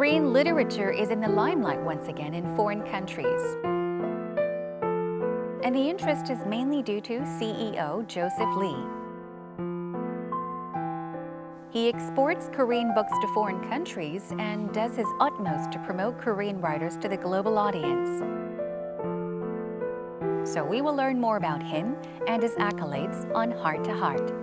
Korean literature is in the limelight once again in foreign countries. And the interest is mainly due to CEO Joseph Lee. He exports Korean books to foreign countries and does his utmost to promote Korean writers to the global audience. So we will learn more about him and his accolades on Heart to Heart.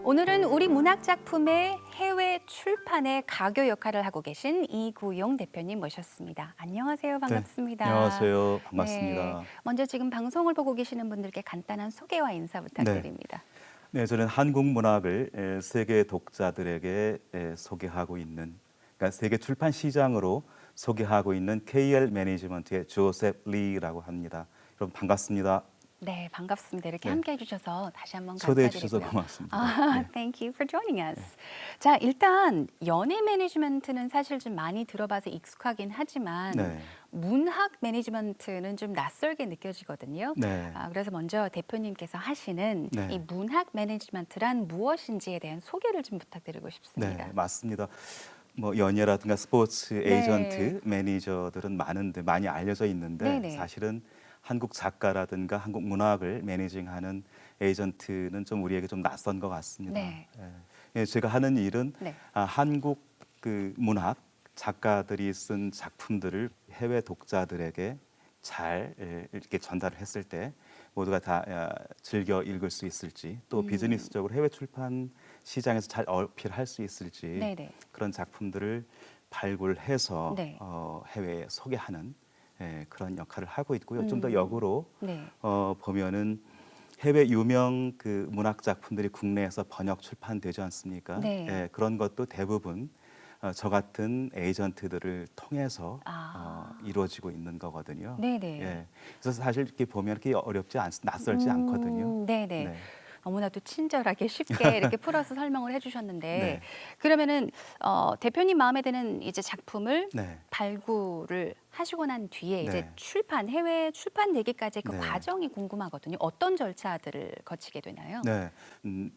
오늘은 우리 문학 작품의 해외 출판의 가교 역할을 하고 계신 이구용 대표님 모셨습니다. 안녕하세요. 반갑습니다. 네, 안녕하세요. 반갑습니다. 네, 먼저 지금 방송을 보고 계시는 분들께 간단한 소개와 인사 부탁드립니다. 네, 저는 한국 문학을 세계 독자들에게 소개하고 있는, 그러니까 세계 출판 시장으로 소개하고 있는 KL 매니지먼트의 조셉 리라고 합니다. 여러분 반갑습니다. 네, 반갑습니다. 이렇게 네. 함께 해주셔서 다시 한번 초대해 감사드리고요. 주셔서 고맙습니다. 네. Thank you for joining us. 자, 일단 연예 매니지먼트는 사실 좀 많이 들어봐서 익숙하긴 하지만 네. 문학 매니지먼트는 좀 낯설게 느껴지거든요. 네. 그래서 먼저 대표님께서 하시는 네. 이 문학 매니지먼트란 무엇인지에 대한 소개를 좀 부탁드리고 싶습니다. 네, 맞습니다. 뭐 연예라든가 스포츠 네. 에이전트, 매니저들은 많은데 많이 알려져 있는데 네네. 사실은 한국 작가라든가 한국 문학을 매니징하는 에이전트는 좀 우리에게 좀 낯선 것 같습니다. 네. 예, 제가 하는 일은 네. 한국 그 문학 작가들이 쓴 작품들을 해외 독자들에게 잘 이렇게 전달을 했을 때 모두가 다 즐겨 읽을 수 있을지 또 비즈니스적으로 해외 출판 시장에서 잘 어필할 수 있을지 네네. 그런 작품들을 발굴해서 네. 해외에 소개하는 그런 역할을 하고 있고요. 좀 더 역으로 네. 보면은 해외 유명 그 문학 작품들이 국내에서 번역 출판되지 않습니까? 네. 예, 그런 것도 대부분 저 같은 에이전트들을 통해서 이루어지고 있는 거거든요. 네네. 예, 그래서 사실 이렇게 보면 이렇게 낯설지 않거든요. 네네. 네. 너무나도 친절하게 쉽게 이렇게 풀어서 설명을 해주셨는데 네. 그러면은 대표님 마음에 드는 이제 작품을 네. 발굴을 하시고 난 뒤에 이제 네. 해외 출판되기까지 그 네. 과정이 궁금하거든요. 어떤 절차들을 거치게 되나요? 네.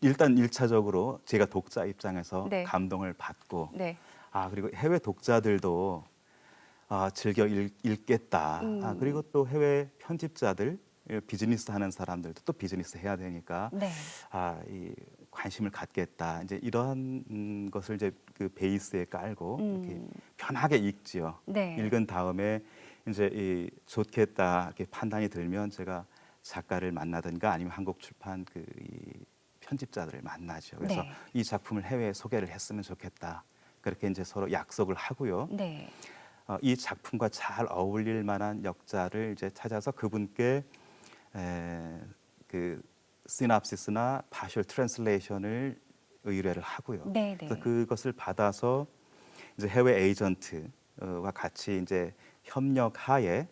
일단 일차적으로 제가 독자 입장에서 네. 감동을 받고 네. 그리고 해외 독자들도 즐겨 읽겠다. 그리고 또 해외 편집자들, 비즈니스 하는 사람들도 또 비즈니스 해야 되니까 네. 이 관심을 갖겠다. 이제 이런 것을 이제 그 베이스에 깔고 이렇게 편하게 읽지요. 네. 읽은 다음에 이제 이 좋겠다 이렇게 판단이 들면 제가 작가를 만나든가 아니면 한국 출판 이 편집자들을 만나죠. 그래서 네. 이 작품을 해외에 소개를 했으면 좋겠다. 그렇게 이제 서로 약속을 하고요. 네. 이 작품과 잘 어울릴 만한 역자를 이제 찾아서 그분께 그 시납시스나 파셜 트랜슬레이션을 의뢰를 하고요. 네. 그래서 그것을 받아서 이제 해외 에이전트와 같이 이제 협력하에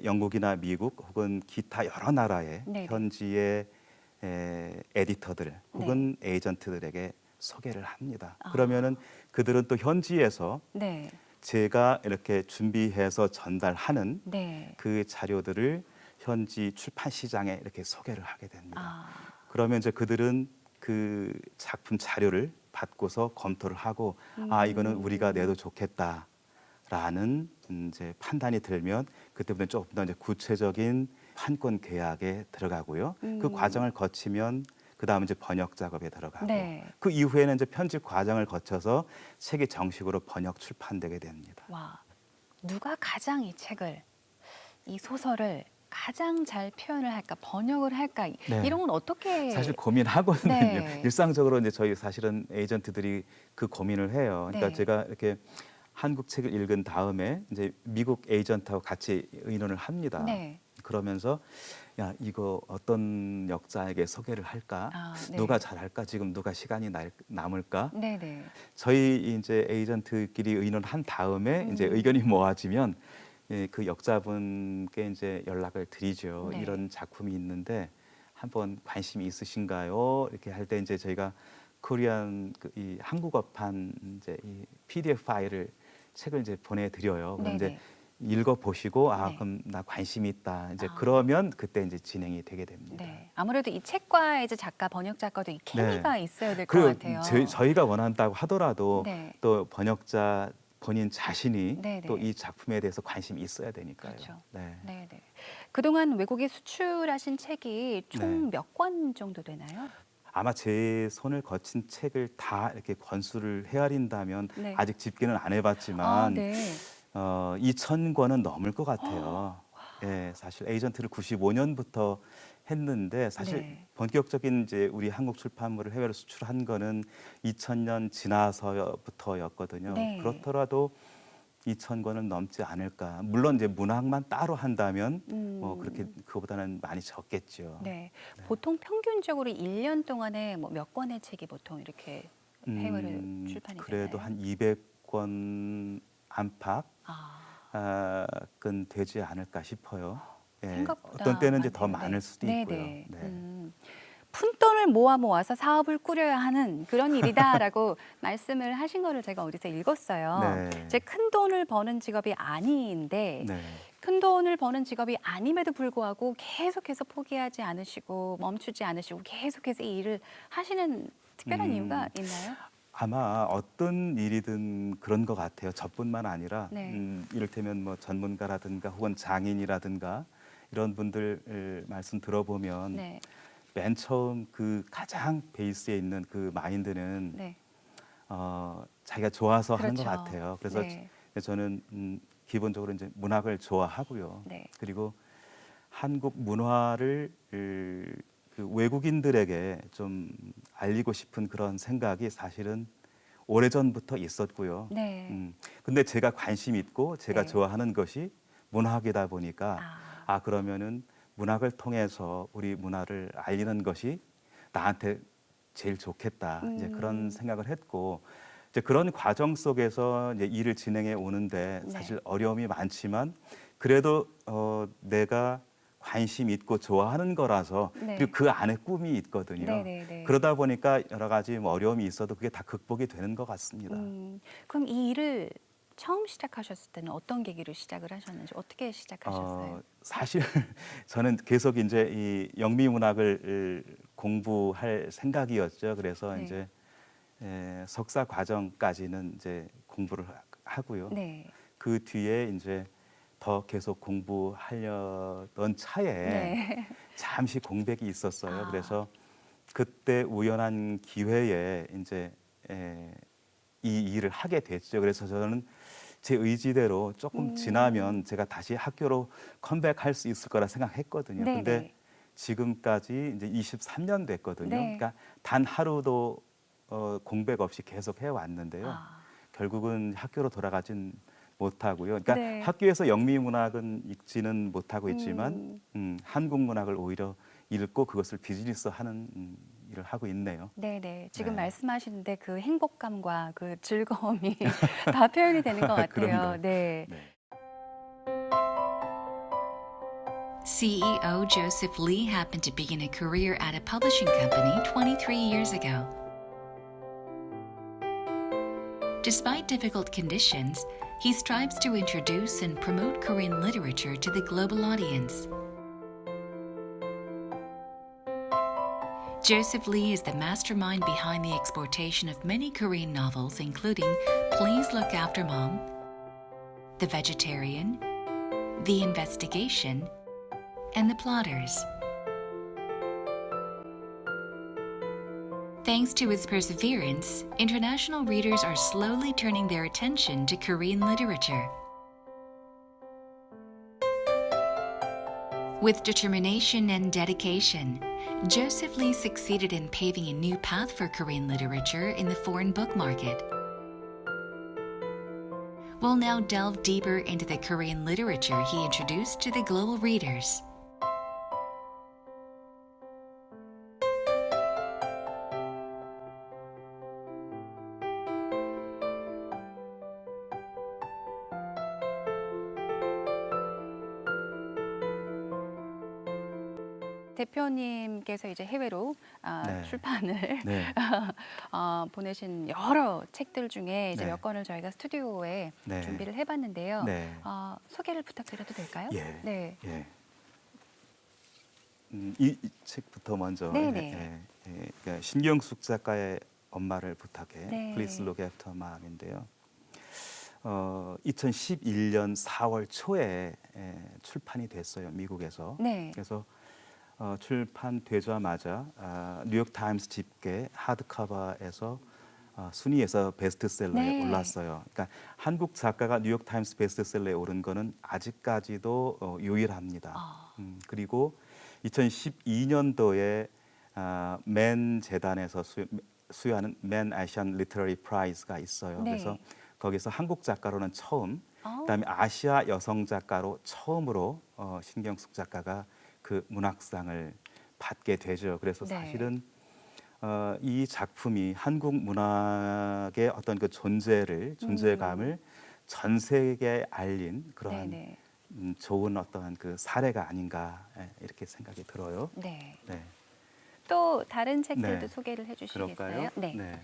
영국이나 미국 혹은 기타 여러 나라의 네네. 현지의 에디터들 혹은 에이전트들에게 소개를 합니다. 그러면은 그들은 또 현지에서 네. 제가 이렇게 준비해서 전달하는 네. 그 자료들을 현지 출판 시장에 이렇게 소개를 하게 됩니다. 아. 그러면 이제 그들은 그 작품 자료를 받고서 검토를 하고 이거는 우리가 내도 좋겠다라는 이제 판단이 들면 그때부터 조금 더 이제 구체적인 판권 계약에 들어가고요. 그 과정을 거치면 그 다음 이제 번역 작업에 들어가고 네. 그 이후에는 이제 편집 과정을 거쳐서 책이 정식으로 번역 출판되게 됩니다. 와, 누가 가장 이 소설을 가장 잘 표현을 할까, 번역을 할까, 네. 이런 건 어떻게? 사실 고민하거든요. 네. 일상적으로 이제 저희 사실은 에이전트들이 그 고민을 해요. 그러니까 네. 제가 이렇게 한국 책을 읽은 다음에 이제 미국 에이전트하고 같이 의논을 합니다. 네. 그러면서 야 이거 어떤 역자에게 소개를 할까? 네. 누가 잘할까? 지금 누가 시간이 남을까? 네네. 저희 이제 에이전트끼리 의논한 다음에 이제 의견이 모아지면 그 역자분께 이제 연락을 드리죠. 네. 이런 작품이 있는데 한번 관심이 있으신가요? 이렇게 할 때 이제 저희가 코리안 이 한국어판 이제 이 PDF 파일을 책을 이제 보내드려요. 그럼 이제 네네. 읽어보시고 네. 그럼 나 관심이 있다. 이제 아. 그러면 그때 이제 진행이 되게 됩니다. 네. 아무래도 이 책과 이제 작가, 번역 작가도 이 케미가 있어야 될 것 그리고 같아요. 저희가 원한다고 하더라도 네. 또 번역자 본인 자신이 네네. 또 이 작품에 대해서 관심이 있어야 되니까요. 그렇죠. 네. 네네. 그동안 외국에 수출하신 책이 총 네. 몇 권 정도 되나요? 아마 제 손을 거친 책을 다 이렇게 권수를 헤아린다면 네. 아직 집계는 안 아, 해봤지만 네. 2,000권은 넘을 것 같아요. 예, 사실 에이전트를 95년부터 했는데 사실 네. 본격적인 이제 우리 한국 출판물을 해외로 수출한 거는 2000년 지나서부터였거든요. 네. 그렇더라도 2,000권은 넘지 않을까. 물론 이제 문학만 따로 한다면 뭐 그렇게 그거보다는 많이 적겠죠. 네. 보통 평균적으로 1년 동안에 뭐 몇 권의 책이 보통 이렇게 해외로 출판이 그래도 되나요? 한 200권 안팎 아, 은 되지 않을까 싶어요. 예, 생각보다 어떤 때는 이제 더 많네요. 많을 네. 수도 있고요. 네네. 네. 푼돈을 모아서 사업을 꾸려야 하는 그런 일이다라고 말씀을 하신 거를 제가 어디서 읽었어요. 네. 제 큰 돈을 버는 직업이 아닌데 네. 큰 돈을 버는 직업이 아님에도 불구하고 계속해서 포기하지 않으시고 멈추지 않으시고 계속해서 이 일을 하시는 특별한 이유가 있나요? 아마 어떤 일이든 그런 것 같아요. 저뿐만 아니라 네. 이를테면 뭐 전문가라든가 혹은 장인이라든가 이런 분들 말씀 들어보면 네. 맨 처음 그 가장 베이스에 있는 그 마인드는 네. 자기가 좋아서 하는 것 그렇죠. 같아요. 그래서 네. 저는 기본적으로 이제 문학을 좋아하고요. 네. 그리고 한국 문화를 그 외국인들에게 좀 알리고 싶은 그런 생각이 사실은 오래전부터 있었고요. 네. 근데 제가 관심 있고 제가 네. 좋아하는 것이 문학이다 보니까 아. 그러면은 문학을 통해서 우리 문화를 알리는 것이 나한테 제일 좋겠다. 이제 그런 생각을 했고 이제 그런 과정 속에서 이제 일을 진행해 오는데 네. 사실 어려움이 많지만 그래도 내가 관심 있고 좋아하는 거라서 네. 그리고 그 안에 꿈이 있거든요. 네네네. 그러다 보니까 여러 가지 뭐 어려움이 있어도 그게 다 극복이 되는 것 같습니다. 그럼 이 일을 처음 시작하셨을 때는 어떤 계기로 시작을 하셨는지 어떻게 시작하셨어요? 사실 저는 계속 이제 이 영미 문학을 공부할 생각이었죠. 그래서 네. 이제 석사 과정까지는 이제 공부를 하고요. 네. 그 뒤에 이제 더 계속 공부하려던 차에 네. 잠시 공백이 있었어요. 아. 그래서 그때 우연한 기회에 이제 이 일을 하게 됐죠. 그래서 저는 제 의지대로 조금 지나면 제가 다시 학교로 컴백할 수 있을 거라 생각했거든요. 근데 네네. 지금까지 이제 23년 됐거든요. 네. 그러니까 단 하루도 공백 없이 계속 해왔는데요. 아. 결국은 학교로 돌아가진 못하고요. 그러니까 네. 학교에서 영미 문학은 읽지는 못하고 있지만 음. 한국 문학을 오히려 읽고 그것을 비즈니스하는 일을 하고 있네요. 네네. 지금 네. 말씀하시는데 그 행복감과 그 즐거움이 다 표현이 되는 것 같아요. 그런가요? 네. 네. CEO Joseph Lee happened to begin a career at a publishing company 23 years ago. Despite difficult conditions, he strives to introduce and promote Korean literature to the global audience. Joseph Lee is the mastermind behind the exportation of many Korean novels, including Please Look After Mom, The Vegetarian, The Investigation, and The Plotters. Thanks to his perseverance, international readers are slowly turning their attention to Korean literature. With determination and dedication, Joseph Lee succeeded in paving a new path for Korean literature in the foreign book market. We'll now delve deeper into the Korean literature he introduced to the global readers. 대표님께서 이제 해외로 네. 출판을 네. 보내신 여러 책들 중에 이제 네. 몇 권을 저희가 스튜디오에 네. 준비를 해봤는데요. 네. 소개를 부탁드려도 될까요? 예. 네. 예. 이 책부터 먼저 네네. 그러니까 신경숙 작가의 엄마를 부탁해 네. Please Look After Mom인데요. 2011년 4월 초에 출판이 됐어요, 미국에서. 네. 그래서 출판되자마자 뉴욕 타임스 집계 하드커버에서 순위에서 베스트셀러에 네. 올랐어요. 그러니까 한국 작가가 뉴욕 타임스 베스트셀러에 오른 거는 아직까지도 유일합니다. 그리고 2012년도에 맨 재단에서 수여하는 맨 아시안 리터러리 프라이즈가 있어요. 네. 그래서 거기서 한국 작가로는 처음, 아. 그다음에 아시아 여성 작가로 처음으로 신경숙 작가가 그 문학상을 받게 되죠. 그래서 네. 사실은 이 작품이 한국 문학의 어떤 그 존재감을 전 세계에 알린 그러한 네네. 좋은 어떤 그 사례가 아닌가 이렇게 생각이 들어요. 네. 네. 또 다른 책들도 네. 소개를 해주시겠어요? 그럴까요? 네.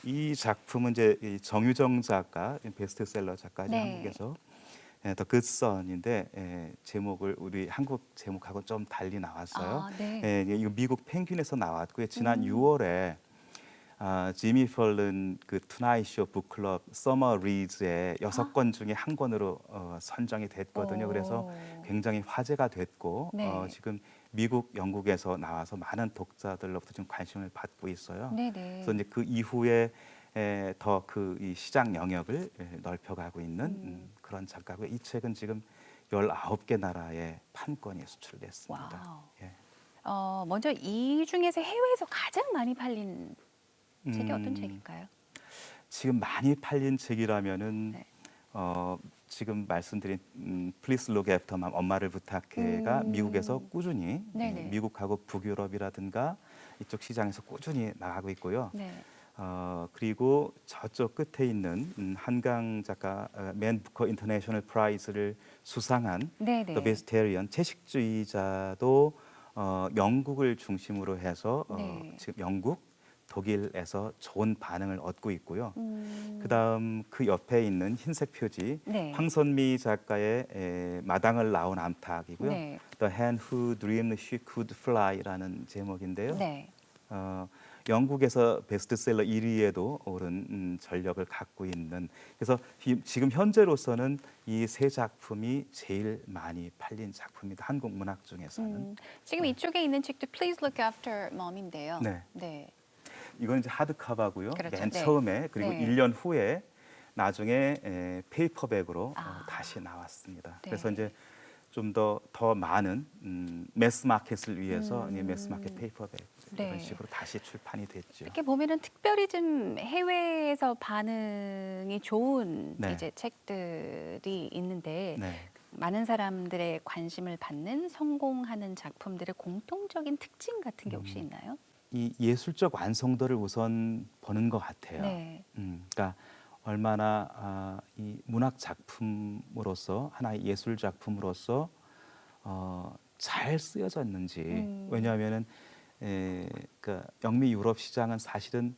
이 작품은 이제 이 정유정 작가, 베스트셀러 작가죠, 네. 한국에서. 더 굿선인데 제목을 우리 한국 제목하고 좀 달리 나왔어요. 네. 이거 미국 펭귄에서 나왔고요. 지난 6월에 지미 펄른 그 투나잇 쇼 북클럽 서머 리즈의 6권 중에 한 권으로 선정이 됐거든요. 그래서 오. 굉장히 화제가 됐고 네. 지금 미국, 영국에서 나와서 많은 독자들로부터 좀 관심을 받고 있어요. 네네. 그래서 이제 그 이후에 더 그 이 시장 영역을 넓혀가고 있는 그런 작가고요. 이 책은 지금 19개 나라에 판권이 수출됐습니다. 와우. 예. 먼저 이 중에서 해외에서 가장 많이 팔린 책이 어떤 음, 책일까요? 지금 많이 팔린 책이라면은 네. 지금 말씀드린 Please Look After Mom, 엄마를 부탁해가 미국에서 꾸준히 네네. 미국하고 북유럽이라든가 이쪽 시장에서 꾸준히 나가고 있고요. 네. 그리고 저쪽 끝에 있는 한강 작가 맨 부커 인터내셔널 프라이즈를 수상한 네네. The Vegetarian 채식주의자도 영국을 중심으로 해서 네. 지금 영국, 독일에서 좋은 반응을 얻고 있고요. 음. 그다음 그 옆에 있는 흰색 표지 네. 황선미 작가의 마당을 낳은 암탉이고요. 네. The Hen Who Dreamed She Could Fly라는 제목인데요. 네. 영국에서 베스트셀러 1위에도 오른 전력을 갖고 있는 그래서 지금 현재로서는 이 세 작품이 제일 많이 팔린 작품입니다. 한국 문학 중에서는. 지금 이쪽에 있는 책도 Please Look After Mom인데요. 네. 네. 이건 이제 하드커버고요. 그렇죠. 맨 네. 처음에 그리고 네. 1년 후에 나중에 페이퍼백으로 아. 다시 나왔습니다. 네. 그래서 이제 좀 더 많은 매스 마켓을 위해서 이 매스 마켓 페이퍼백 네. 이런 식으로 다시 출판이 됐죠. 이렇게 보면은 특별히 좀 해외에서 반응이 좋은 네. 이제 책들이 있는데 네. 많은 사람들의 관심을 받는 성공하는 작품들의 공통적인 특징 같은 게 혹시 있나요? 이 예술적 완성도를 우선 보는 것 같아요. 네. 그러니까 얼마나 이 문학 작품으로서 하나의 예술 작품으로서 잘 쓰여졌는지. 왜냐하면은 그러니까 영미 유럽 시장은 사실은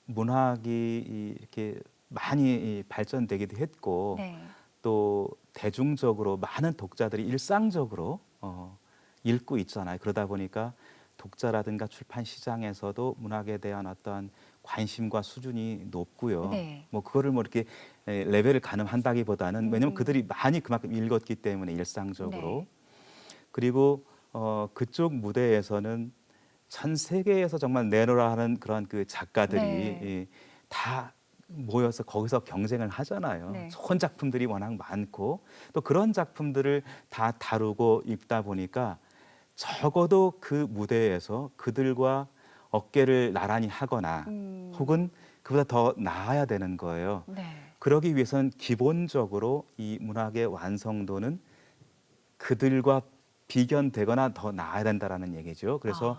문학이 이렇게 많이 발전되기도 했고 네. 또 대중적으로 많은 독자들이 일상적으로 읽고 있잖아요. 그러다 보니까 독자라든가 출판 시장에서도 문학에 대한 어떤 관심과 수준이 높고요. 네. 뭐 그거를 뭐 이렇게 레벨을 가늠한다기보다는 왜냐하면 그들이 많이 그만큼 읽었기 때문에 일상적으로. 네. 그리고 그쪽 무대에서는 전 세계에서 정말 내노라 하는 그런 그 작가들이 네. 다 모여서 거기서 경쟁을 하잖아요. 네. 좋은 작품들이 워낙 많고 또 그런 작품들을 다 다루고 읽다 보니까 적어도 그 무대에서 그들과 어깨를 나란히 하거나 혹은 그보다 더 나아야 되는 거예요. 네. 그러기 위해서는 기본적으로 이 문학의 완성도는 그들과 비견되거나 더 나아야 된다라는 얘기죠. 그래서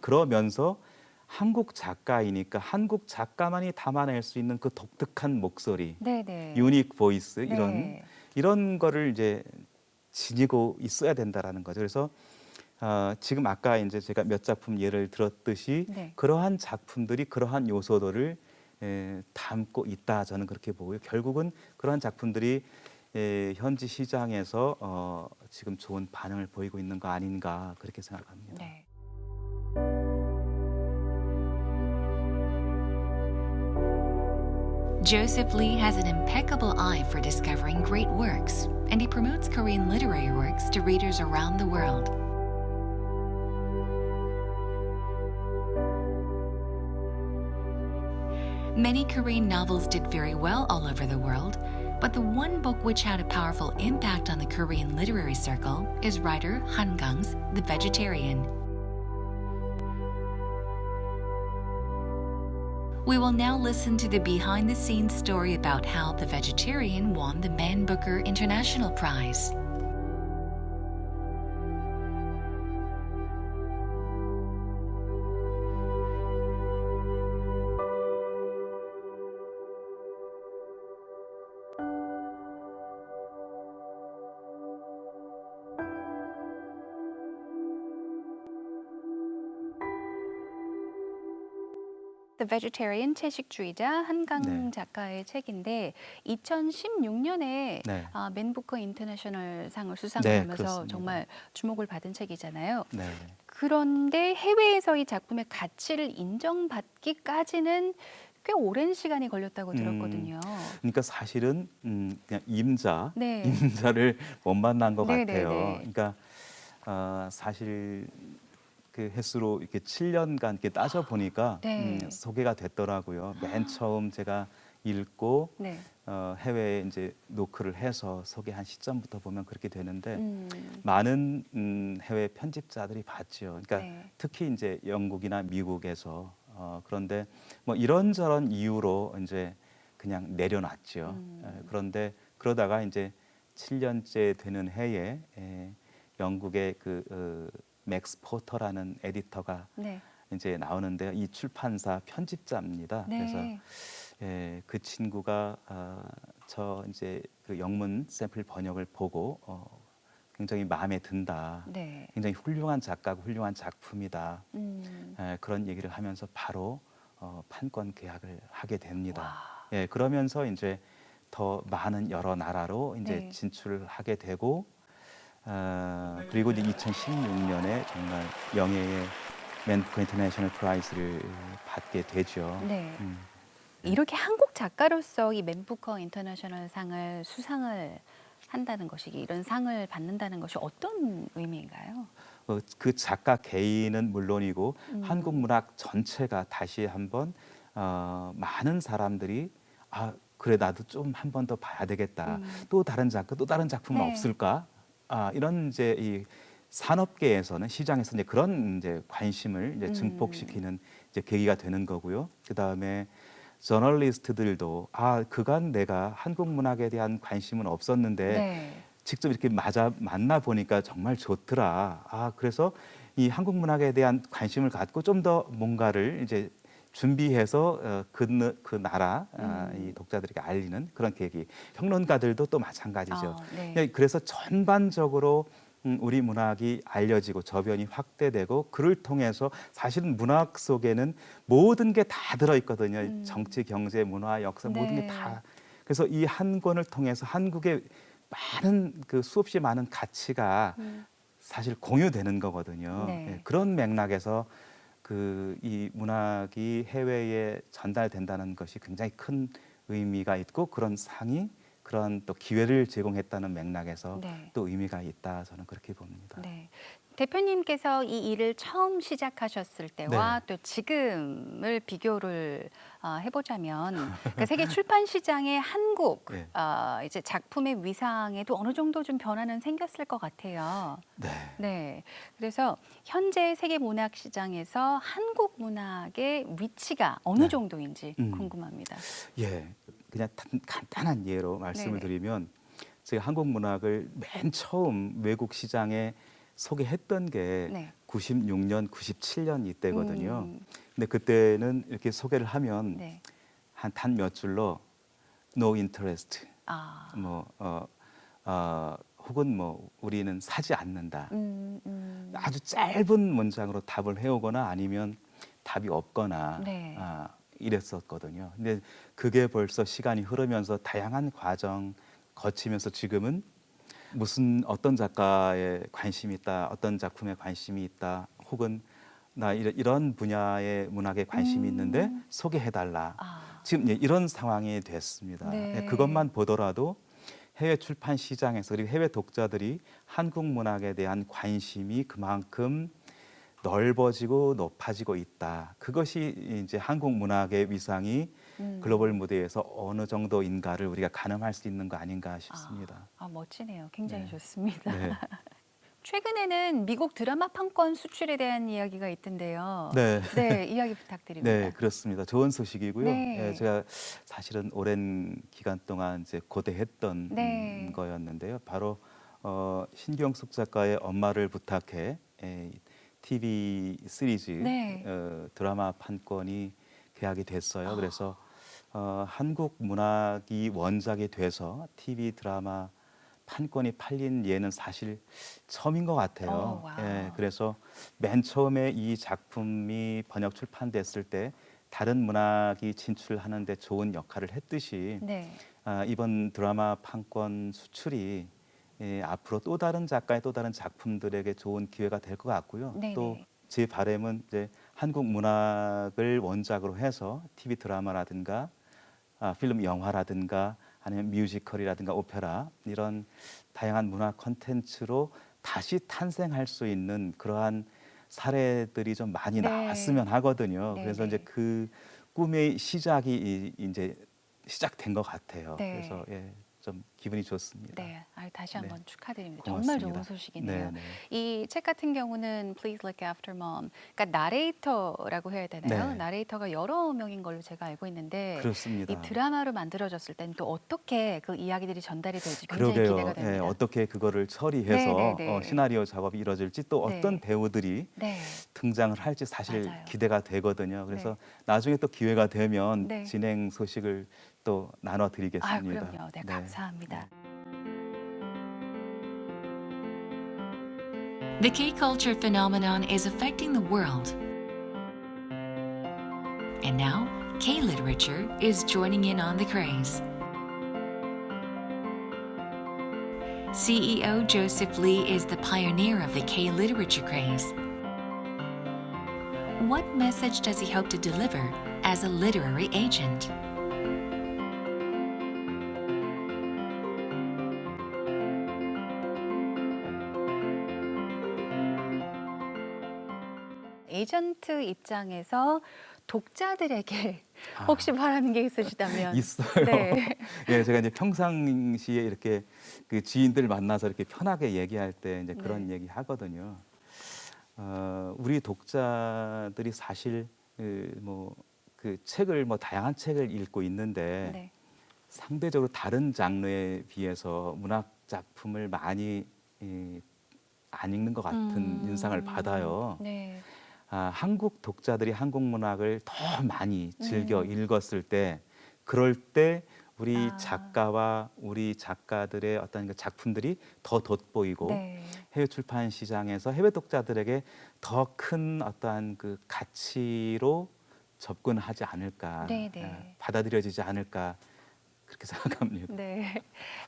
그러면서 한국 작가이니까 한국 작가만이 담아낼 수 있는 그 독특한 목소리, 네네. 유닉 보이스 네. 이런 거를 이제 지니고 있어야 된다라는 거죠. 그래서 지금 아까 이제 제가 몇 작품 예를 들었듯이 네. 그러한 작품들이 그러한 요소들을 담고 있다 저는 그렇게 보고요. 결국은 그러한 작품들이 현지 시장에서 지금 좋은 반응을 보이고 있는 거 아닌가 그렇게 생각합니다. 네. Joseph Lee has an impeccable eye for discovering great works, and he promotes Korean literary works to readers around the world. Many Korean novels did very well all over the world, but the one book which had a powerful impact on the Korean literary circle is writer Han Gang's The Vegetarian. We will now listen to the behind-the-scenes story about how The Vegetarian won the Man Booker International Prize. The Vegetarian 채식주의자 한강 네. 작가의 책인데 2016년에 네. 맨 부커 인터내셔널 상을 네, 수상하면서 그렇습니다. 정말 주목을 받은 책이잖아요. 네. 그런데 해외에서 이 작품의 가치를 인정받기까지는 꽤 오랜 시간이 걸렸다고 들었거든요. 그러니까 사실은 그냥 임자를 네. 못 만난 것 네, 같아요. 네, 네. 그러니까 사실 그 횟수로 이렇게 7년간 이렇게 따져 보니까 네. 소개가 됐더라고요. 맨 처음 제가 읽고 네. 해외에 이제 노크를 해서 소개한 시점부터 보면 그렇게 되는데 음. 많은 해외 편집자들이 봤죠. 그러니까 네. 특히 이제 영국이나 미국에서 그런데 뭐 이런저런 이유로 이제 그냥 내려놨죠. 그런데 그러다가 이제 7년째 되는 해에 영국의 맥스 포터라는 에디터가 네. 이제 나오는데요. 이 출판사 편집자입니다. 네. 그래서 그 친구가 저 이제 그 영문 샘플 번역을 보고 굉장히 마음에 든다. 네. 굉장히 훌륭한 작가고 훌륭한 작품이다. 음. 그런 얘기를 하면서 바로 판권 계약을 하게 됩니다. 와. 그러면서 이제 더 많은 여러 나라로 이제 네. 진출을 하게 되고 그리고 이제 2016년에 정말 영예의 맨 부커 인터내셔널 프라이즈를 받게 되죠. 네. 음. 이렇게 한국 작가로서 이 맨 부커 인터내셔널 상을 수상을 한다는 것이 이런 상을 받는다는 것이 어떤 의미인가요? 그 작가 개인은 물론이고 한국 문학 전체가 다시 한번 많은 사람들이 그래 나도 좀 한 번 더 봐야 되겠다. 또 다른 작가 또 다른 작품은 네. 없을까? 이런 이제 이 산업계에서는 시장에서 이제 그런 이제 관심을 이제 증폭시키는 이제 계기가 되는 거고요. 그 다음에 저널리스트들도 그간 내가 한국 문학에 대한 관심은 없었는데 네. 직접 이렇게 만나 보니까 정말 좋더라. 그래서 이 한국 문학에 대한 관심을 갖고 좀 더 뭔가를 이제 준비해서 그 나라 이 독자들에게 알리는 그런 계기. 평론가들도 또 마찬가지죠. 네. 그래서 전반적으로 우리 문학이 알려지고 저변이 확대되고 그를 통해서 사실은 문학 속에는 모든 게 다 들어있거든요. 정치, 경제, 문화, 역사 모든 네. 게 다. 그래서 이 한 권을 통해서 한국의 많은 그 수없이 많은 가치가 사실 공유되는 거거든요. 네. 그런 맥락에서 이 문학이 해외에 전달된다는 것이 굉장히 큰 의미가 있고 그런 상이 그런 또 기회를 제공했다는 맥락에서 네. 또 의미가 있다 저는 그렇게 봅니다. 네. 대표님께서 이 일을 처음 시작하셨을 때와 네. 또 지금을 비교를 해보자면 그 세계 출판 시장의 한국 네. 이제 작품의 위상에도 어느 정도 좀 변화는 생겼을 것 같아요. 네. 네. 그래서 현재 세계 문학 시장에서 한국 문학의 위치가 어느 네. 정도인지 궁금합니다. 그냥 간단한 예로 말씀을 네네. 드리면 제가 한국 문학을 맨 처음 외국 시장에 소개했던 게 네. 96년, 97년 이때거든요. 근데 그때는 이렇게 소개를 하면 네. 한 단 몇 줄로 no interest, 아. 뭐 혹은 뭐 우리는 사지 않는다. 음. 아주 짧은 문장으로 답을 해오거나 아니면 답이 없거나 네. 이랬었거든요. 근데 그게 벌써 시간이 흐르면서 다양한 과정 거치면서 지금은 무슨 어떤 작가에 관심이 있다, 어떤 작품에 관심이 있다, 혹은 나 이런 분야의 문학에 관심이 있는데 음. 소개해달라. 아. 지금 이런 상황이 됐습니다. 네. 그것만 보더라도 해외 출판 시장에서 그리고 해외 독자들이 한국 문학에 대한 관심이 그만큼 넓어지고 높아지고 있다. 그것이 이제 한국 문학의 위상이 글로벌 무대에서 어느 정도인가를 우리가 가늠할 수 있는 거 아닌가 싶습니다. 멋지네요. 굉장히 네. 좋습니다. 네. 최근에는 미국 드라마 판권 수출에 대한 이야기가 있던데요. 네. 네, 이야기 부탁드립니다. 네, 그렇습니다. 좋은 소식이고요. 네. 예, 제가 사실은 오랜 기간 동안 이제 고대했던 네. 거였는데요. 바로 신경숙 작가의 엄마를 부탁해 TV 시리즈 네. 드라마 판권이 계약이 됐어요. 그래서 한국 문학이 원작이 돼서 TV 드라마 판권이 팔린 예는 사실 처음인 것 같아요. 와우. 예, 그래서 맨 처음에 이 작품이 번역 출판됐을 때 다른 문학이 진출하는데 좋은 역할을 했듯이 네. 이번 드라마 판권 수출이 앞으로 또 다른 작가의 또 다른 작품들에게 좋은 기회가 될 것 같고요. 네네. 또 제 바람은 이제 한국 문학을 원작으로 해서 TV 드라마라든가 필름 영화라든가 아니면 뮤지컬이라든가 오페라 이런 다양한 문화 콘텐츠로 다시 탄생할 수 있는 그러한 사례들이 좀 많이 네. 나왔으면 하거든요. 그래서 네네. 이제 그 꿈의 시작이 이제 시작된 것 같아요. 네. 그래서 좀 기분이 좋습니다. 네, 다시 네. 한번 축하드립니다. 고맙습니다. 정말 좋은 소식이네요. 네, 네. 이 책 같은 경우는 Please Look After Mom, 그러니까 나레이터라고 해야 되나요? 네. 나레이터가 여러 명인 걸로 제가 알고 있는데 그렇습니다. 이 드라마로 만들어졌을 때는 또 어떻게 그 이야기들이 전달이 될지 굉장히 그러게요. 기대가 됩니다. 어떻게 그거를 처리해서 네네네. 시나리오 작업이 이루어질지 또 어떤 네. 배우들이 네. 등장을 할지 사실 맞아요. 기대가 되거든요. 그래서 네. 나중에 또 기회가 되면 네. 진행 소식을 또 나눠드리겠습니다. 그럼요. 네, 감사합니다. The K culture phenomenon is affecting the world. And now, K literature is joining in on the craze. CEO Joseph Lee is the pioneer of the K literature craze. What message does he hope to deliver as a literary agent? 에이전트 입장에서 독자들에게 혹시 바라는 게 있으시다면 있어요. 네. 예, 제가 이제 평상시에 이렇게 그 지인들 만나서 이렇게 편하게 얘기할 때 이제 그런 네. 얘기 하거든요. 우리 독자들이 사실 그 책을 다양한 책을 읽고 있는데 네. 상대적으로 다른 장르에 비해서 문학 작품을 많이 안 읽는 것 같은 인상을 받아요. 네. 한국 독자들이 한국 문학을 더 많이 즐겨 음. 읽었을 때, 그럴 때 우리 아. 작가와 우리 작가들의 어떤 그 작품들이 더 돋보이고 네. 해외 출판 시장에서 해외 독자들에게 더 큰 어떠한 그 가치로 접근하지 않을까, 네네. 받아들여지지 않을까 그렇게 생각합니다. 네.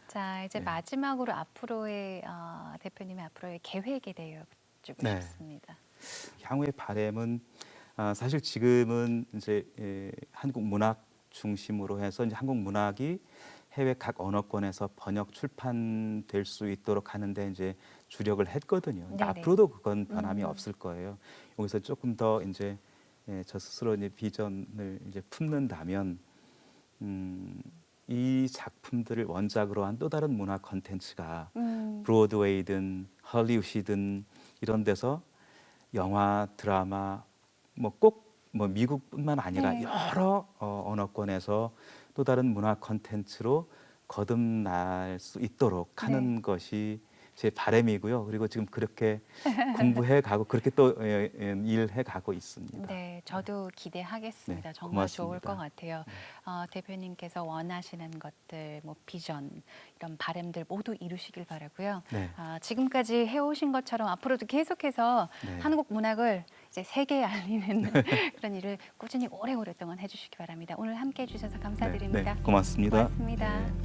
자, 이제 네. 마지막으로 앞으로의 대표님의 앞으로의 계획에 대해 여쭙고 네. 싶습니다. 향후의 바람은 사실 지금은 이제 한국 문학 중심으로 해서 이제 한국 문학이 해외 각 언어권에서 번역 출판될 수 있도록 하는데 이제 주력을 했거든요. 근데 네네. 앞으로도 그건 변함이 없을 거예요. 여기서 조금 더 이제 저 스스로 이제 비전을 이제 품는다면 이 작품들을 원작으로 한 또 다른 문화 콘텐츠가 브로드웨이든 헐리우드든 이런 데서 영화, 드라마, 꼭 미국뿐만 아니라 네. 여러 언어권에서 또 다른 문화 콘텐츠로 거듭날 수 있도록 하는 것이 제 바람이고요. 그리고 지금 그렇게 공부해 가고 그렇게 또 일해 가고 있습니다. 네, 저도 기대하겠습니다. 네, 정말 좋을 고맙습니다. 것 같아요. 대표님께서 원하시는 것들, 뭐 비전, 이런 바람들 모두 이루시길 바라고요. 네. 지금까지 해오신 것처럼 앞으로도 계속해서 네. 한국 문학을 이제 세계에 알리는 그런 일을 꾸준히 오래오랫동안 해주시기 바랍니다. 오늘 함께해 주셔서 감사드립니다. 네, 고맙습니다. 고맙습니다. 네.